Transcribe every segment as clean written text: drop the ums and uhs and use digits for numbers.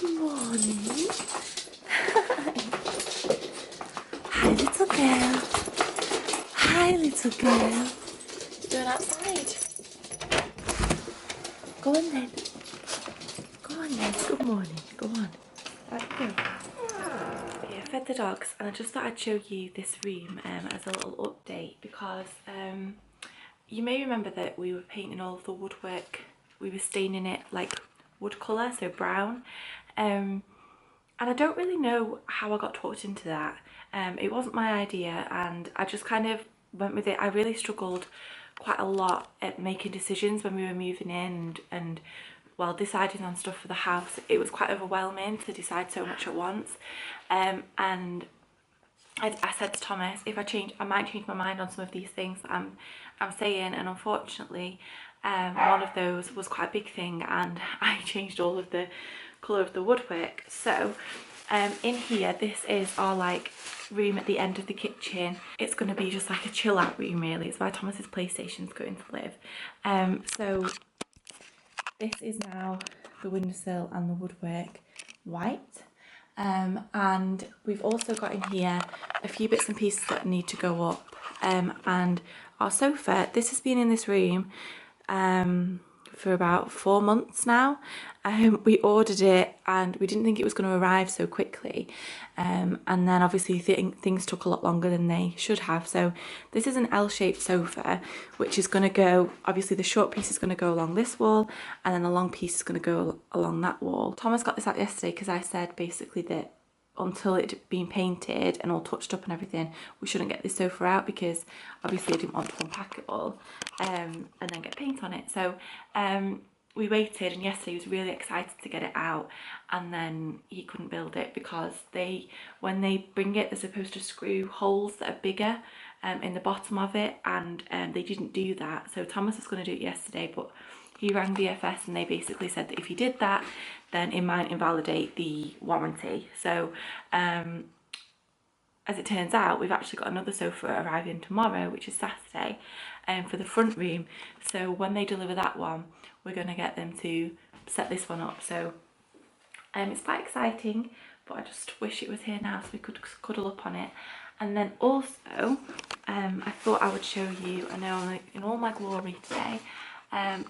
Morning. Hi, little girl. Hi, little girl. You going outside? Go on then. Go on then. Good morning. Go on. Right, go. Yeah, I fed the dogs, and I just thought I'd show you this room as a little update because you may remember that we were painting all of the woodwork. We were staining it like wood colour, so brown. And I don't really know how I got talked into that. It wasn't my idea, and I just kind of went with it. I really struggled quite a lot at making decisions when we were moving in and while deciding on stuff for the house. It was quite overwhelming to decide so much at once. And I said to Thomas, if I might change my mind on some of these things that I'm saying, and unfortunately one of those was quite a big thing, and I changed all of the colour of the woodwork. So in here, this is our like room at the end of the kitchen. It's going to be just like a chill out room really. It's where Thomas's PlayStation's going to live. So this is now the windowsill and the woodwork white. And we've also got in here a few bits and pieces that need to go up. And our sofa, this has been in this room for about 4 months now. We ordered it and we didn't think it was going to arrive so quickly, and then obviously things took a lot longer than they should have. So this is an L-shaped sofa, which is going to go, obviously the short piece is going to go along this wall, and then the long piece is going to go along that wall. Thomas got this out yesterday because I said basically that until it had been painted and all touched up and everything, we shouldn't get this sofa out, because obviously I didn't want to unpack it all and then get paint on it. So we waited, and yesterday he was really excited to get it out, and then he couldn't build it because when they bring it, they're supposed to screw holes that are bigger in the bottom of it, and they didn't do that. So Thomas was going to do it yesterday, but he rang VFS and they basically said that if he did that, then it might invalidate the warranty. So as it turns out, we've actually got another sofa arriving tomorrow, which is Saturday, for the front room. So when they deliver that one, we're going to get them to set this one up. So it's quite exciting, but I just wish it was here now so we could cuddle up on it. And then also, I thought I would show you, I know I'm in all my glory today,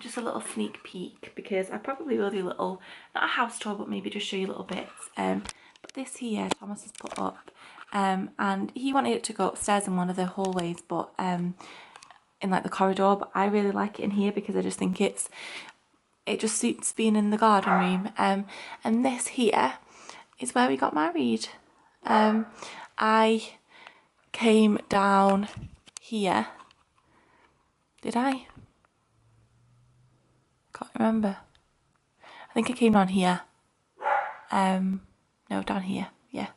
just a little sneak peek, because I probably will do a little, not a house tour, but maybe just show you little bits. But this here, Thomas has put up, and he wanted it to go upstairs in one of the hallways, but in like the corridor, but I really like it in here because I just think it just suits being in the garden room. And this here is where we got married. I came down here. Did I? Can't remember. I think I came down here. No, down here. Yeah.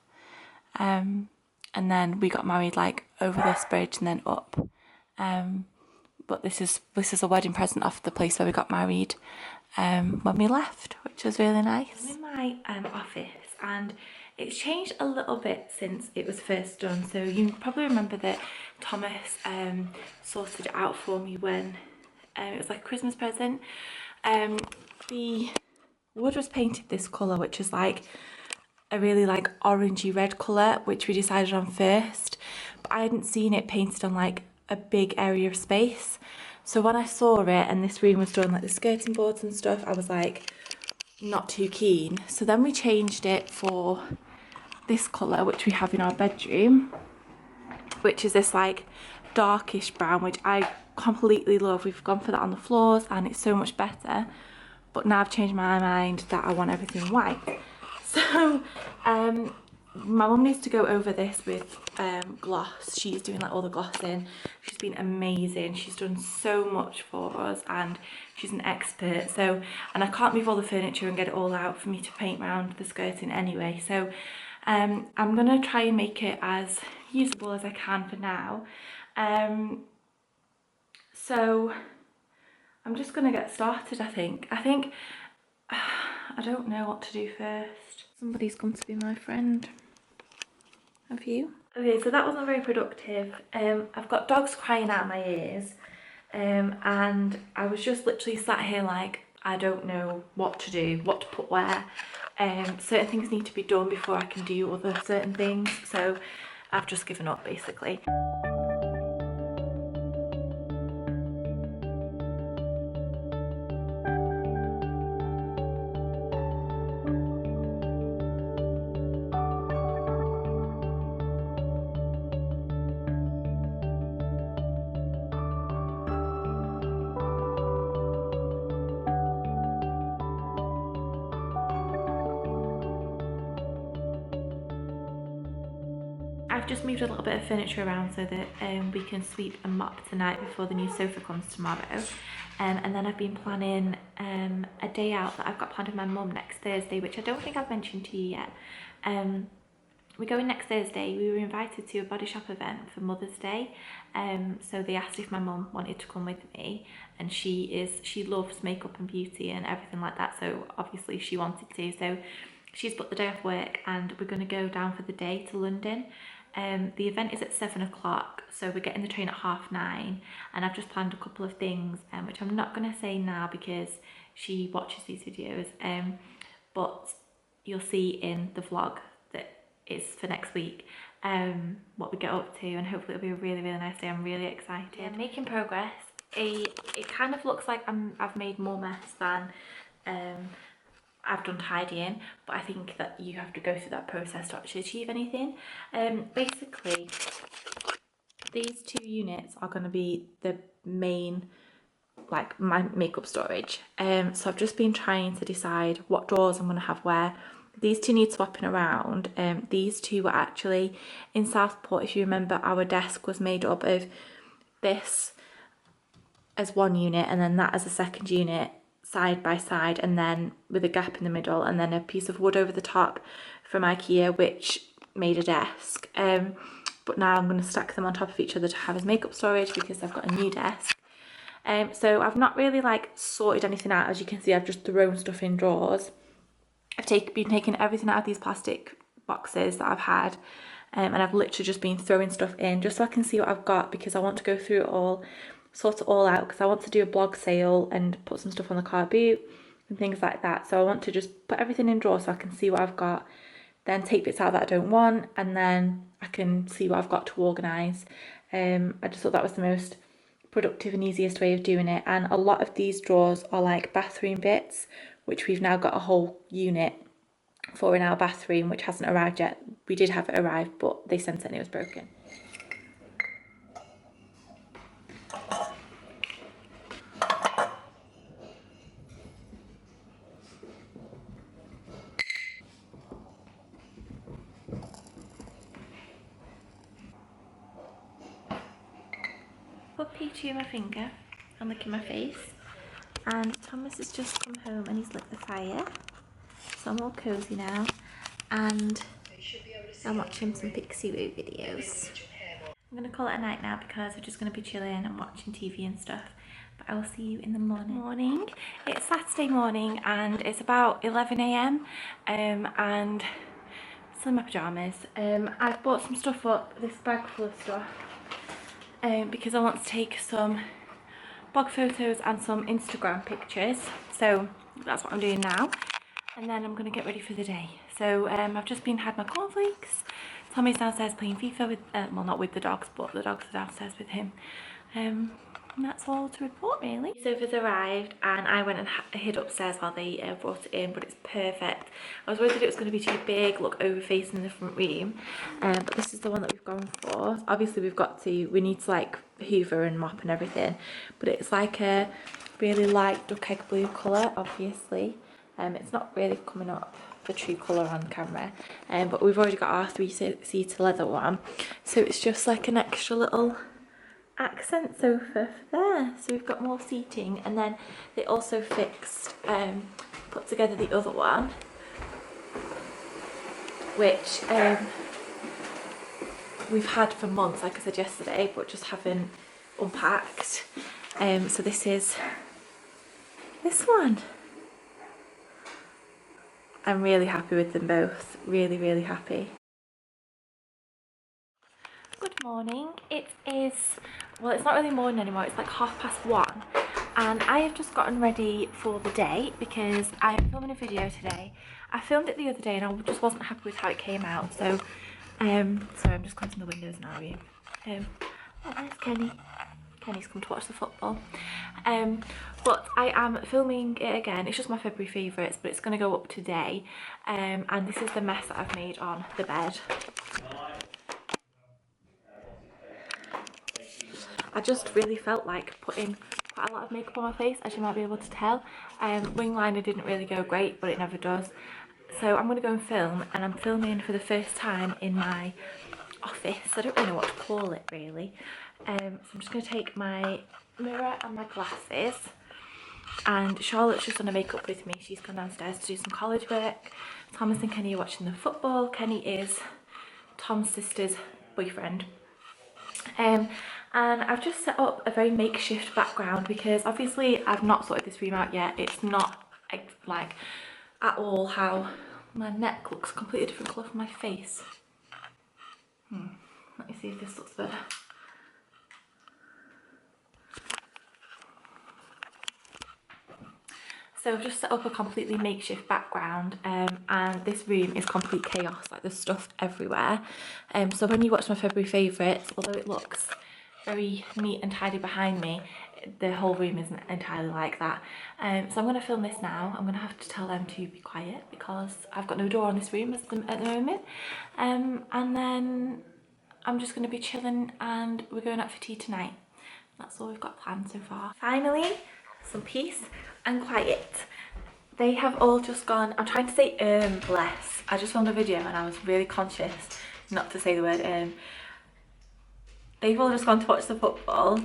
And then we got married like over this bridge and then up. But this is a wedding present off the place where we got married when we left, which was really nice. I'm in my office, and it's changed a little bit since it was first done. So you probably remember that Thomas sorted it out for me when it was like a Christmas present. The wood was painted this colour, which is like a really like orangey red colour, which we decided on first, but I hadn't seen it painted on like a big area of space. So when I saw it and this room was done, like the skirting boards and stuff, I was like not too keen. So then we changed it for this colour, which we have in our bedroom, which is this like darkish brown, which I completely love. We've gone for that on the floors and it's so much better, but now I've changed my mind that I want everything white. So my mum needs to go over this with gloss. She's doing like all the glossing. She's been amazing. She's done so much for us and she's an expert. So, and I can't move all the furniture and get it all out for me to paint around the skirting anyway. So I'm gonna try and make it as usable as I can for now. So I'm just gonna get started, I think. I don't know what to do first. Somebody's come to be my friend. Have you? Okay, so that wasn't very productive. I've got dogs crying out my ears, and I was just literally sat here like, I don't know what to do, what to put where. Certain things need to be done before I can do other certain things, so I've just given up basically. I've just moved a little bit of furniture around so that we can sweep and mop tonight before the new sofa comes tomorrow. And then I've been planning a day out that I've got planned with my mum next Thursday, which I don't think I've mentioned to you yet. We're going next Thursday. We were invited to a body shop event for Mother's Day. So they asked if my mum wanted to come with me, and she loves makeup and beauty and everything like that, so obviously she wanted to. So she's booked the day off work and we're going to go down for the day to London. The event is at 7 o'clock, so we're getting the train at 9:30, and I've just planned a couple of things, which I'm not going to say now because she watches these videos, but you'll see in the vlog that is for next week what we get up to, and hopefully it'll be a really, really nice day. I'm really excited. Yeah, making progress. It kind of looks like I've made more mess than I've done tidying, but I think that you have to go through that process to actually achieve anything. Basically, these 2 units are going to be the main, like, my makeup storage. So I've just been trying to decide what drawers I'm going to have where. These 2 need swapping around. These 2 were actually in Southport. If you remember, our desk was made up of this as one unit and then that as a second unit, side by side, and then with a gap in the middle, and then a piece of wood over the top from IKEA, which made a desk. But now I'm going to stack them on top of each other to have as makeup storage because I've got a new desk. So I've not really like sorted anything out. As you can see, I've just thrown stuff in drawers. I've been taking everything out of these plastic boxes that I've had, and I've literally just been throwing stuff in just so I can see what I've got, because I want to go through it all, sort it all out, because I want to do a blog sale and put some stuff on the car boot and things like that. So I want to just put everything in drawers so I can see what I've got, then take bits out that I don't want, and then I can see what I've got to organise. I just thought that was the most productive and easiest way of doing it. And a lot of these drawers are like bathroom bits, which we've now got a whole unit for in our bathroom, which hasn't arrived yet. We did have it arrive, but they sent it and it was broken. Puppy chewing my finger and licking my face, and Thomas has just come home and he's lit the fire, so I'm all cozy now, and I'm watching some Pixie Woo videos. I'm going to call it a night now because we're just going to be chilling and watching TV and stuff, but I will see you in the morning. It's Saturday morning and it's about 11 AM and still in my pyjamas. I've bought some stuff up, this bag full of stuff, because I want to take some blog photos and some Instagram pictures, so that's what I'm doing now, and then I'm going to get ready for the day. So I've just had my cornflakes. Tommy's downstairs playing FIFA with, well, not with the dogs, but the dogs are downstairs with him. And that's all to report, really. Sofa's arrived and I went and hid upstairs while they brought it in, but it's perfect. I was worried that it was going to be too big, look over facing the front room, but this is the one that we've gone for. Obviously we need to like hoover and mop and everything, but it's like a really light duck egg blue colour, obviously. It's not really coming up the true colour on camera, but we've already got our 3-seater leather one, so it's just like an extra little accent sofa for there. So we've got more seating, and then they also put together the other one, which we've had for months, like I said yesterday, but just haven't unpacked. So this is this one. I'm really happy with them both, really, really happy. Good morning. It is, well, it's not really morning anymore, it's like 1:30. and I have just gotten ready for the day because I'm filming a video today. I filmed it the other day and I just wasn't happy with how it came out, so sorry, I'm just closing the windows now. Oh, there's Kenny. Kenny's come to watch the football. But I am filming it again. It's just my February favourites, but it's going to go up today. And this is the mess that I've made on the bed. I just really felt like putting quite a lot of makeup on my face, as you might be able to tell. Wing liner didn't really go great, but it never does. So I'm going to go and film, and I'm filming for the first time in my office. I don't really know what to call it really. So I'm just going to take my mirror and my glasses, and Charlotte's just done a makeup with me. She's gone downstairs to do some college work. Thomas and Kenny are watching the football. Kenny is Tom's sister's boyfriend. And I've just set up a very makeshift background because obviously I've not sorted this room out yet. It's not like at all how my neck looks, completely different colour from my face. Let me see if this looks better. So I've just set up a completely makeshift background, and this room is complete chaos, like there's stuff everywhere. So when you watch my February favourites, although it looks very neat and tidy behind me, the whole room isn't entirely like that. So I'm going to film this now. I'm going to have to tell them to be quiet because I've got no door on this room at the moment. And then I'm just going to be chilling and we're going out for tea tonight. That's all we've got planned so far. Finally, some peace and quiet. They have all just gone, I'm trying to say bless. I just filmed a video and I was really conscious not to say the word They've all just gone to watch the football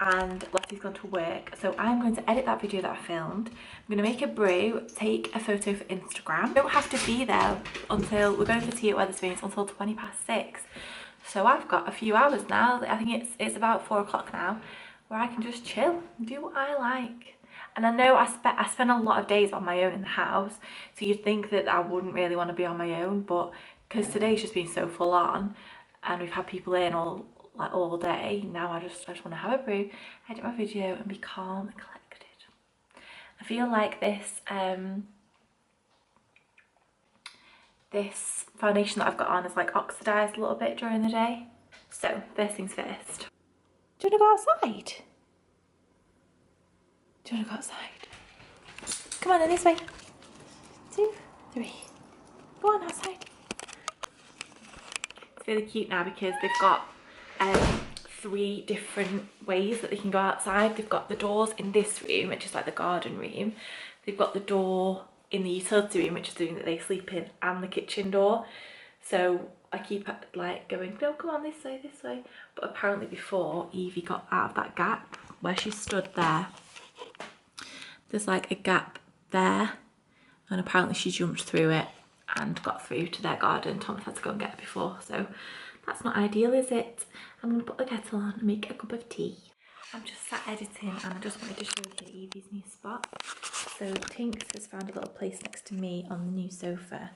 and Leslie's gone to work. So I'm going to edit that video that I filmed. I'm going to make a brew, take a photo for Instagram. I don't have to be there until, we're going for tea at Wetherspoons until 20 past 6. So I've got a few hours now. I think it's about 4 o'clock now, where I can just chill and do what I like. And I know I spend a lot of days on my own in the house, so you'd think that I wouldn't really want to be on my own, but because today's just been so full on and we've had people in all day, now I just want to have a brew, edit my video and be calm and collected. I feel like this foundation that I've got on is like oxidised a little bit during the day. So first things first. Do you want to go outside? Do you want to go outside? Come on then, this way. 2, 3. Go on outside. It's really cute now because they've got 3 different ways that they can go outside. They've got the doors in this room, which is like the garden room. They've got the door in the utility room, which is the room that they sleep in, and the kitchen door. So I keep like going, no, come on this way. But apparently before Evie got out of that gap where she stood there, there's like a gap there, and apparently she jumped through it and got through to their garden. Thomas had to go and get her before, so that's not ideal, is it? I'm going to put the kettle on and make a cup of tea. I'm just sat editing and I just wanted to show you Evie's new spot. So Tinks has found a little place next to me on the new sofa,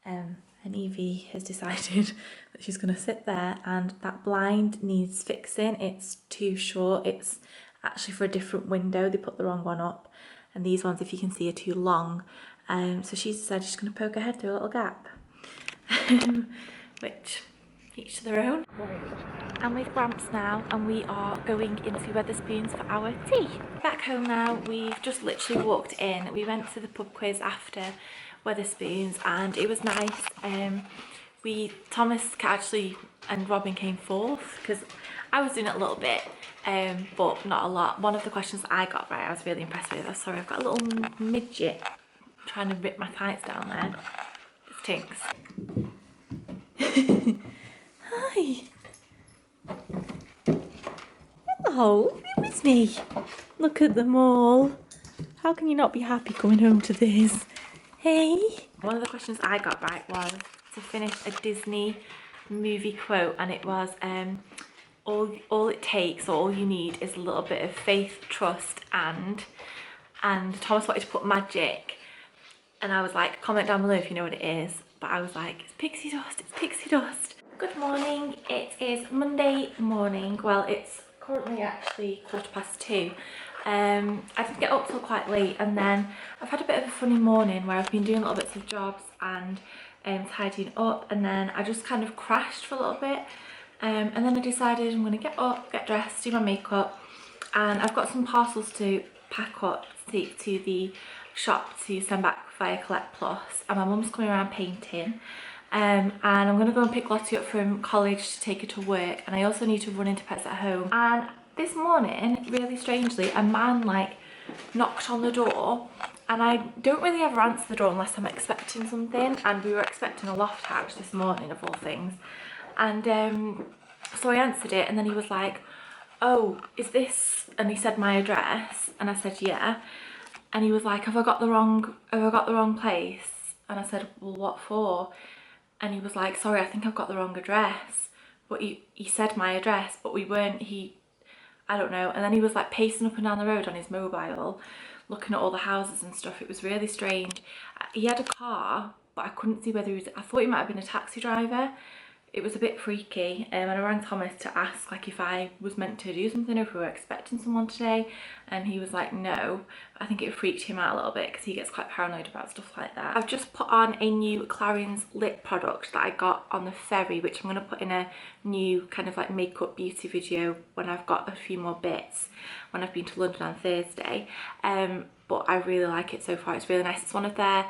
and Evie has decided that she's going to sit there, and that blind needs fixing. It's too short. It's actually for a different window. They put the wrong one up, and these ones, if you can see, are too long. So she's decided she's going to poke her head through a little gap, which each to their own. I'm with Gramps now and we are going into Wetherspoons for our tea. Back home now, we've just literally walked in. We went to the pub quiz after Wetherspoons and it was nice. Thomas actually and Robin came fourth because I was doing it a little bit, but not a lot. One of the questions I got right, I was really impressed with. Sorry, I've got a little midget trying to rip my tights down there. It's Tinks. Hi. Hello, you with me? Look at them all. How can you not be happy coming home to this? Hey? One of the questions I got right was to finish a Disney movie quote, and it was all it takes, or all you need, is a little bit of faith, trust, and Thomas wanted to put magic, and I was like, comment down below if you know what it is, but I was like, it's pixie dust, it's pixie dust. Good morning, it is Monday morning. Well, it's currently actually 2:15, I did get up till quite late, and then I've had a bit of a funny morning where I've been doing little bits of jobs and tidying up, and then I just kind of crashed for a little bit, and then I decided I'm going to get up, get dressed, do my makeup, and I've got some parcels to pack up to take to the shop to send back via Collect Plus, and my mum's coming around painting. And I'm going to go and pick Lottie up from college to take her to work, and I also need to run into Pets at Home. And this morning, really strangely, a man like knocked on the door, and I don't really ever answer the door unless I'm expecting something, and we were expecting a loft hatch this morning of all things. And so I answered it, and then he was like, "Oh, is this," and he said my address, and I said yeah, and he was like, have I got the wrong place? And I said, well, what for? And he was like, sorry, I think I've got the wrong address. But he said my address, but we weren't, I don't know. And then he was like pacing up and down the road on his mobile, looking at all the houses and stuff. It was really strange. He had a car, but I couldn't see whether he was, I thought he might have been a taxi driver. It was a bit freaky, and I rang Thomas to ask like if I was meant to do something, or if we were expecting someone today, and he was like no. I think it freaked him out a little bit because he gets quite paranoid about stuff like that. I've just put on a new Clarins lip product that I got on the ferry, which I'm going to put in a new kind of like makeup beauty video when I've got a few more bits, when I've been to London on Thursday. But I really like it so far. It's really nice. It's one of their,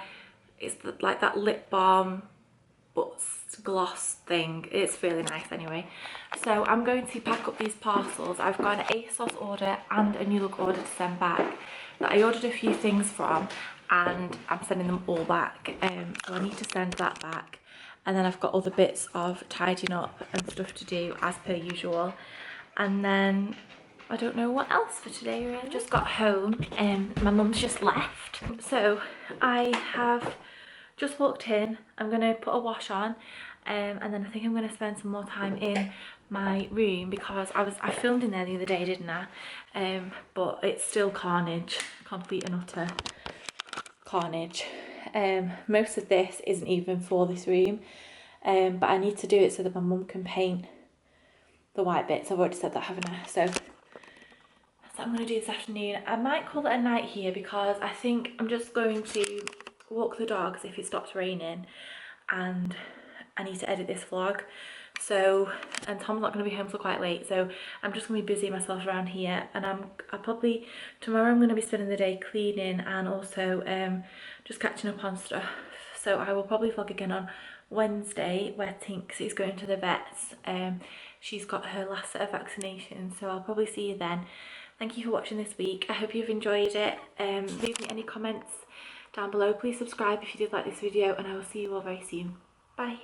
like that lip balm but gloss thing. It's really nice anyway. So I'm going to pack up these parcels. I've got an ASOS order and a New Look order to send back that I ordered a few things from, and I'm sending them all back. So I need to send that back, and then I've got other bits of tidying up and stuff to do as per usual, and then I don't know what else for today really. Just got home and my mum's just left, so I have just walked in. I'm going to put a wash on, and then I think I'm going to spend some more time in my room because I filmed in there the other day, didn't I? But it's still carnage, complete and utter carnage. Most of this isn't even for this room, but I need to do it so that my mum can paint the white bits. I've already said that, haven't I? So that's what I'm going to do this afternoon. I might call it a night here because I think I'm just going to walk the dogs if it stops raining, and I need to edit this vlog. So, and Tom's not going to be home till quite late, so I'm just going to be busy myself around here, and I'll probably, tomorrow I'm going to be spending the day cleaning and also just catching up on stuff. So I will probably vlog again on Wednesday where Tinks is going to the vets. She's got her last set of vaccinations, so I'll probably see you then. Thank you for watching this week. I hope you've enjoyed it. Leave me any comments down below. Please subscribe if you did like this video, and I will see you all very soon. Bye.